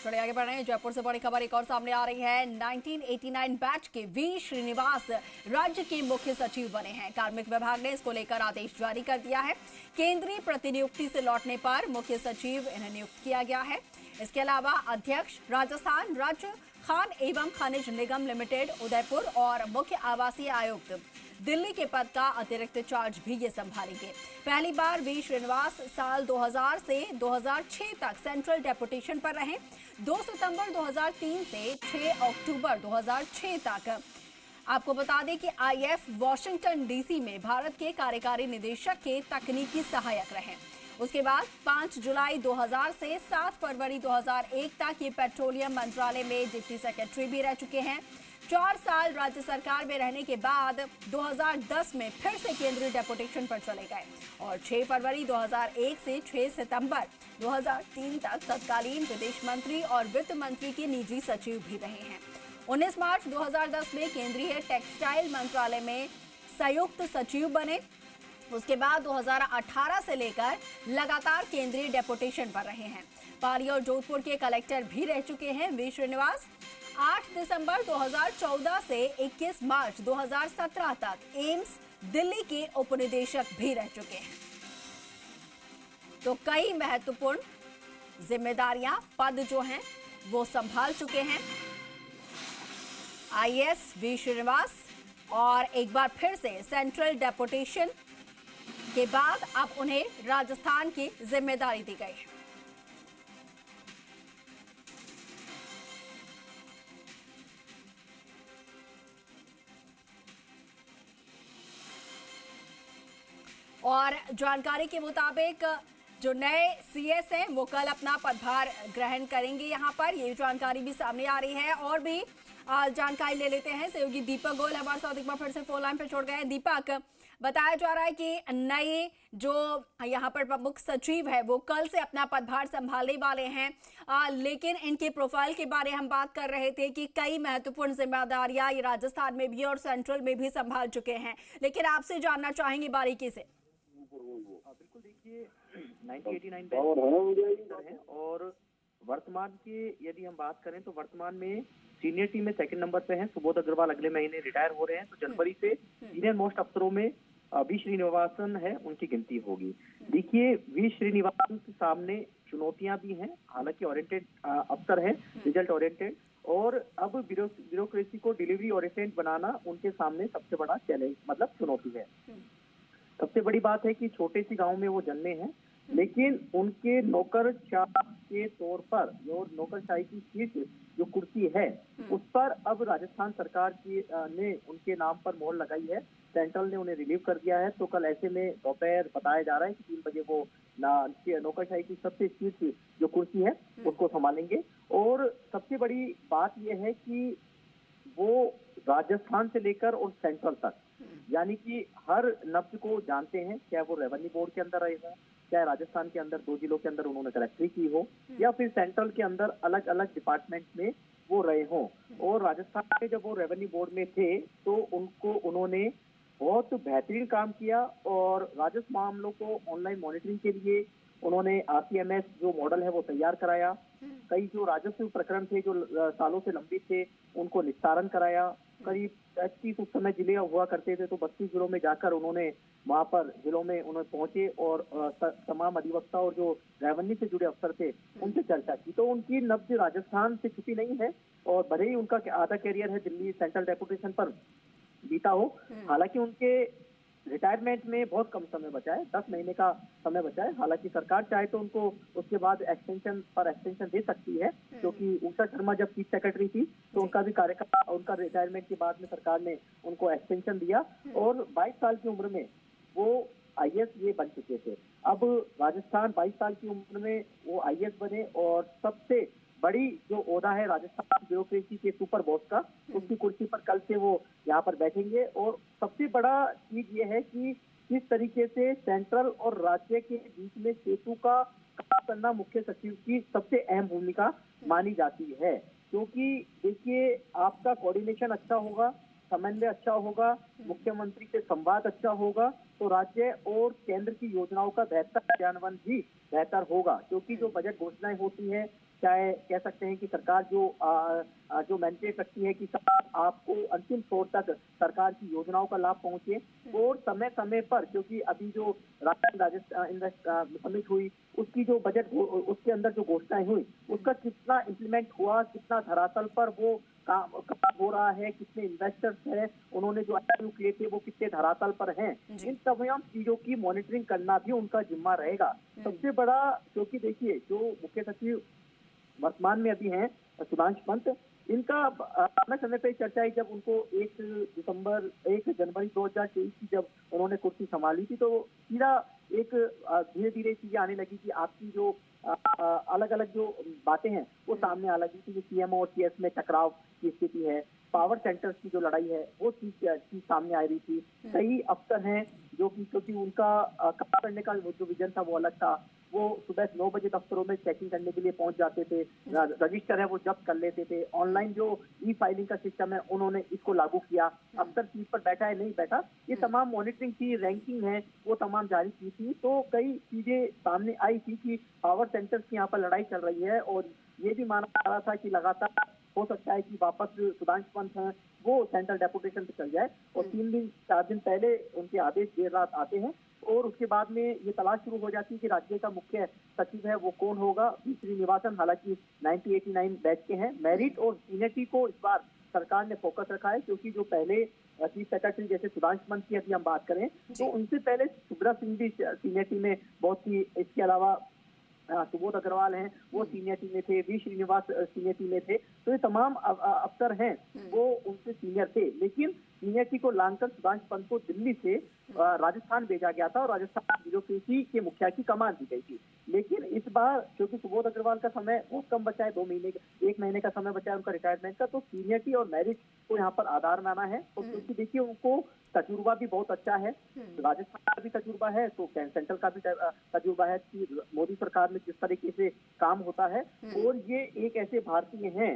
चलिए आगे बढ़ रहे हैं। जयपुर से बड़ी खबर एक और सामने आ रही है। 1989 बैच के वी श्रीनिवास राज्य के मुख्य सचिव बने हैं। कार्मिक विभाग ने इसको लेकर आदेश जारी कर दिया है। केंद्रीय प्रतिनियुक्ति से लौटने पर मुख्य सचिव इन्हें नियुक्त किया गया है। इसके अलावा अध्यक्ष राजस्थान राज्य खान एवं खनिज निगम लिमिटेड उदयपुर और मुख्य आवासीय आयुक्त दिल्ली के पद का अतिरिक्त चार्ज भी ये संभालेंगे। पहली बार वी श्रीनिवास साल 2000 से 2006 तक सेंट्रल डेपुटेशन पर रहे। 2 सितंबर 2003 से 6 अक्टूबर 2006 तक आपको बता दें कि आईएफ वॉशिंगटन डीसी में भारत के कार्यकारी निदेशक के तकनीकी सहायक रहे। उसके बाद 5 जुलाई 2000 से 7 फरवरी 2001 तक ये पेट्रोलियम मंत्रालय में डिप्टी सेक्रेटरी भी रह चुके हैं। 4 साल राज्य सरकार में रहने के बाद 2010 में फिर से केंद्रीय डेपुटेशन पर चले गए और 6 फरवरी 2001 से 6 सितंबर 2003 तक तत्कालीन विदेश मंत्री और वित्त मंत्री के निजी सचिव भी रहे हैं। 19 मार्च 2010 में केंद्रीय टेक्सटाइल मंत्रालय में संयुक्त सचिव बने। उसके बाद 2018 से लेकर लगातार केंद्रीय डेपुटेशन पर रहे हैं। पाली और जोधपुर के कलेक्टर भी रह चुके हैं वी श्रीनिवास। 8 दिसंबर 2014 से 21 मार्च 2017 तक एम्स दिल्ली के उपनिदेशक भी रह चुके हैं। तो कई महत्वपूर्ण जिम्मेदारियां पद जो हैं वो संभाल चुके हैं आईएएस वी श्रीनिवास। और एक बार फिर से सेंट्रल डेपुटेशन के बाद अब उन्हें राजस्थान की जिम्मेदारी दी गई है। और जानकारी के मुताबिक जो नए सीएस हैं वो कल अपना पदभार ग्रहण करेंगे। यहां पर ये जानकारी भी सामने आ रही है। और भी जानकारी ले लेते हैं। सहयोगी दीपक गोयल हमारे साथ एक बार फिर से फोन लाइन पर छोड़ गए हैं। दीपक, बताया जा रहा है कि नए जो यहाँ पर प्रमुख सचिव है वो कल से अपना पदभार संभालने वाले हैं, लेकिन इनके प्रोफाइल के बारे हम बात कर रहे थे कि कई महत्वपूर्ण जिम्मेदारियां ये राजस्थान में भी और सेंट्रल में भी संभाल चुके हैं, लेकिन आपसे जानना चाहेंगे बारीकी से। बिल्कुल, देखिए 1989 बैच है और वर्तमान की यदि हम बात करें तो वर्तमान में सीनियर टीम में सेकंड नंबर पे हैं सुबोध अग्रवाल। अगले महीने रिटायर हो रहे हैं, तो जनवरी से सीनियर मोस्ट अफसरों में वी श्रीनिवासन है, उनकी गिनती होगी। देखिए, वी श्रीनिवासन के सामने चुनौतियां भी हैं, हालांकि ओरिएंटेड अफसर है, रिजल्ट ओरिएंटेड, और अब ब्यूरोक्रेसी को डिलीवरी ओरिएंटेड बनाना उनके सामने सबसे बड़ा चैलेंज मतलब चुनौती है। सबसे बड़ी बात है कि छोटे सी गांव में वो जन्मे हैं, लेकिन उनके नौकरशाह के तौर पर जो नौकरशाही की सीट जो कुर्सी है उस पर अब राजस्थान सरकार की ने उनके नाम पर मोहर लगाई है। सेंट्रल ने उन्हें रिलीव कर दिया है। तो कल ऐसे में दोपहर बताया जा रहा है कि 3 बजे वो नौकरशाही की सबसे सीट जो कुर्सी है उसको संभालेंगे। और सबसे बड़ी बात यह है कि वो राजस्थान से लेकर और सेंट्रल तक यानी कि हर नब्ज को जानते हैं, चाहे वो रेवेन्यू बोर्ड के अंदर रहे हों, चाहे राजस्थान के अंदर 2 जिलों के अंदर उन्होंने कलेक्टरी की हो, या फिर सेंट्रल के अंदर अलग अलग डिपार्टमेंट में वो रहे हों। और राजस्थान में जब वो रेवेन्यू बोर्ड में थे तो उन्होंने बहुत बेहतरीन काम किया और राजस्व मामलों को ऑनलाइन मॉनिटरिंग के लिए उन्होंने आरसीएमएस जो मॉडल है वो तैयार कराया। कई जो राजस्व प्रकरण थे जो सालों से लंबित थे उनको निस्तारण कराया। करीब 30 उस समय जिले हुआ करते थे, तो 32 जिलों में जाकर उन्होंने वहां पर जिलों में उन्होंने पहुंचे और तमाम अधिवक्ता और जो रेवेन्यू से जुड़े अफसर थे उनसे चर्चा की। तो उनकी नब्ज राजस्थान से छुपी नहीं है और भले ही उनका आधा कैरियर है दिल्ली सेंट्रल डेपुटेशन पर बीता हो, हालांकि उनके रिटायरमेंट में बहुत कम समय बचा है, 10 महीने का समय बचा है। हालांकि सरकार चाहे तो उनको उसके बाद एक्सटेंशन दे सकती है, क्योंकि उषा शर्मा जब चीफ सेक्रेटरी थी तो उनका भी कार्यकाल, उनका रिटायरमेंट के बाद में सरकार ने उनको एक्सटेंशन दिया और 22 साल की उम्र में वो आईएएस ये बन चुके थे। अब राजस्थान 22 साल की उम्र में वो आईएएस बने और सबसे बड़ी जो ओहदा है राजस्थान ब्यूरोक्रेसी के सुपर बॉस का, उसकी कुर्सी पर कल से वो यहाँ पर बैठेंगे। और सबसे बड़ा चीज ये है कि किस तरीके से सेंट्रल और राज्य के बीच में सेतु का काम करना मुख्य सचिव की सबसे अहम भूमिका मानी जाती है, क्योंकि देखिए आपका कोऑर्डिनेशन अच्छा होगा, समन्वय अच्छा होगा, मुख्यमंत्री से संवाद अच्छा होगा, तो राज्य और केंद्र की योजनाओं का बेहतर क्रियान्वयन भी बेहतर होगा। क्योंकि जो बजट घोषणाएं होती हैं चाहे कह सकते हैं कि सरकार जो मैंडेट रखती है कि आपको अंतिम छोर तक सरकार की योजनाओं का लाभ पहुंचे और समय समय पर, क्योंकि अभी जो राजस्थान समिट हुई उसकी जो बजट उसके अंदर जो घोषणाएं हुई उसका कितना इम्प्लीमेंट हुआ, कितना धरातल पर वो काम हो रहा है, कितने इन्वेस्टर्स हैं, उन्होंने जो इंटरव्यू किए थे वो कितने धरातल पर हैं, इन तमाम चीजों की मॉनिटरिंग करना भी उनका जिम्मा रहेगा। सबसे बड़ा, क्योंकि देखिए जो मुख्य सचिव वर्तमान में अभी हैं सुधांशु पंत, इनका समय समय पे चर्चा आई जब उनको 1 जनवरी 2023 की जब उन्होंने कुर्सी संभाली थी, तो सीधा एक धीरे धीरे चीजें आने लगी कि आपकी जो अलग अलग जो बातें हैं वो सामने आ लगी थी कि सीएमओ और सीएस में टकराव की स्थिति है, पावर सेंटर्स की जो लड़ाई है वो चीज सामने आ रही थी। कई अफसर हैं जो कि क्योंकि उनका काम करने का जो विजन था वो अलग था, वो सुबह 9 बजे दफ्तरों में चेकिंग करने के लिए पहुंच जाते थे, रजिस्टर है वो जब्त कर लेते थे, ऑनलाइन जो ई फाइलिंग का सिस्टम है उन्होंने इसको लागू किया, अफसर सीट पर बैठा है नहीं बैठा, ये तमाम मॉनिटरिंग थी, रैंकिंग है वो तमाम जारी की थी। तो कई चीजें सामने आई थी कि पावर सेंटर्स की यहाँ पर लड़ाई चल रही है और ये भी माना जा रहा था कि लगातार हो सकता है कि वापस सुधांशु पंत हैं वो सेंट्रल डेपुटेशन पे चल जाए, और 3-4 दिन पहले उनके आदेश देर रात आते हैं और उसके बाद में ये तलाश शुरू हो जाती है कि राज्य का मुख्य सचिव है वो कौन होगा। वी श्रीनिवासन हालांकि 1989 बैच के हैं, मेरिट और सीनियरिटी को इस बार सरकार ने फोकस रखा है, क्योंकि जो पहले चीफ सेक्रेटरी जैसे सुधांशु पंत की यदि हम बात करें तो उनसे पहले सुब्रत सिंह भी सीनियरिटी में बहुत थी, इसके अलावा सुबोध अग्रवाल हैं वो सीनियरिटी में थे, वी श्रीनिवास सीनियरिटी में थे, तो ये तमाम अफसर हैं वो उनसे सीनियर थे, लेकिन सीनियरिटी को लांघकर सुधांशु पंत को दिल्ली से राजस्थान भेजा गया था और राजस्थान ब्यूरोक्रेसी के मुखिया की कमान दी गई थी। लेकिन इस बार क्योंकि सुबोध अग्रवाल का समय बहुत कम बचा है, 1 महीने का समय बचा है उनका रिटायरमेंट का, तो सीनियरिटी और मेरिट को यहाँ पर आधार माना है। और क्योंकि देखिए उनको तजुर्बा भी बहुत अच्छा है, राजस्थान का भी तजुर्बा है तो सेंट्रल का भी तजुर्बा है कि मोदी सरकार में जिस तरीके से काम होता है, और ये एक ऐसे भारतीय हैं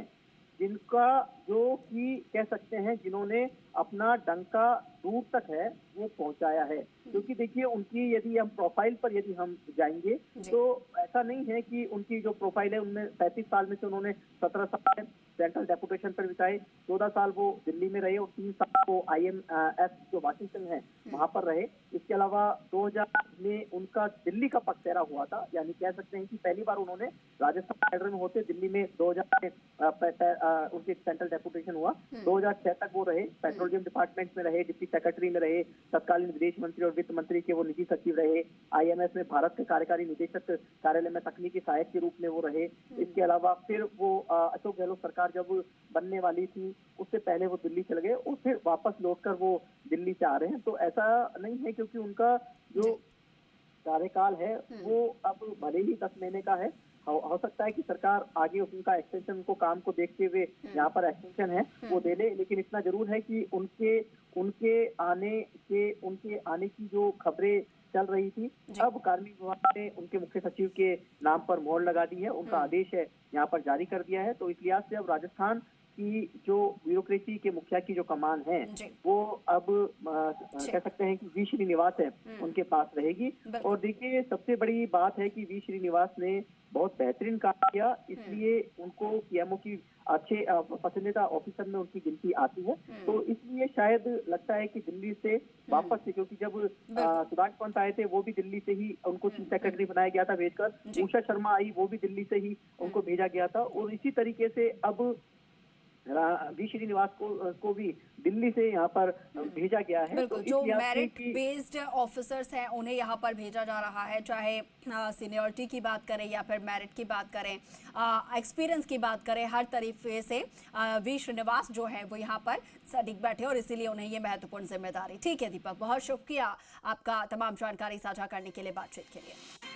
जिनका जो कि कह सकते हैं जिन्होंने अपना डंका दूर तक है वो पहुंचाया है। क्योंकि देखिए उनकी यदि हम प्रोफाइल पर यदि हम जाएंगे तो ऐसा नहीं है कि उनकी जो प्रोफाइल है उनमें 35 साल में से उन्होंने 17 साल सेंट्रल डेपुटेशन पर बिताए, 14 साल वो दिल्ली में रहे और 3 साल वो IMF जो वाशिंगटन है वहां पर रहे। इसके अलावा 2000 में उनका दिल्ली का पगडंडी हुआ था, यानी कह सकते हैं कि पहली बार उन्होंने राजस्थान कैडर में होते दिल्ली में 2000 में उनके सेंट्रल डेपुटेशन हुआ, 2006 तक वो रहे, पेट्रोलियम डिपार्टमेंट में रहे, डिप्टी सेक्रेटरी में रहे, तत्कालीन विदेश मंत्री और वित्त मंत्री के वो निजी सचिव रहे, IMF में भारत के कार्यकारी निदेशक कार्यालय में तकनीकी सहायक के रूप में वो रहे। इसके अलावा फिर वो अशोक गहलोत सरकार जब बनने वाली थी उससे पहले वो दिल्ली चले गए और फिर वापस लौटकर वो दिल्ली से आ रहे हैं। तो ऐसा नहीं है, क्योंकि उनका जो कार्यकाल है वो अब भले ही 10 महीने का है, हो सकता है कि सरकार आगे उनका एक्सटेंशन को काम को देखते हुए यहाँ पर एक्सटेंशन है वो दे दे, लेकिन इतना जरूर है कि उनके आने की जो खबरें चल रही थी, अब कार्मिक विभाग ने उनके मुख्य सचिव के नाम पर मोहर लगा दी है, उनका आदेश है यहाँ पर जारी कर दिया है। तो इस लिहाज से अब राजस्थान की जो ब्यूरोक्रेसी के मुखिया की जो कमान है वो अब कह सकते हैं कि वी श्रीनिवास है उनके पास रहेगी। और देखिए सबसे बड़ी बात है कि वी श्रीनिवास ने बहुत बेहतरीन काम किया, इसलिए उनको पीएमओ की अच्छे पसंदीदा ऑफिसर में उनकी गिनती आती है। तो इसलिए शायद लगता है कि दिल्ली से वापस से, क्योंकि जब सुधांशु पंत आए थे वो भी दिल्ली से ही उनको चीफ सेक्रेटरी बनाया गया था भेजकर, उषा शर्मा आई वो भी दिल्ली से ही उनको भेजा गया था, और इसी तरीके से अब वी श्रीनिवास को भी दिल्ली से यहाँ पर भेजा गया है। बिल्कुल, जो मेरिट बेस्ड ऑफिसर्स हैं उन्हें यहाँ पर भेजा जा रहा है, चाहे सीनियरिटी की बात करें या फिर मेरिट की बात करें, एक्सपीरियंस की बात करें, हर तरीके से वी श्रीनिवास जो है वो यहाँ पर सटीक बैठे और इसीलिए उन्हें ये महत्वपूर्ण जिम्मेदारी। ठीक है दीपक, बहुत शुक्रिया आपका तमाम जानकारी साझा करने के लिए, बातचीत के लिए।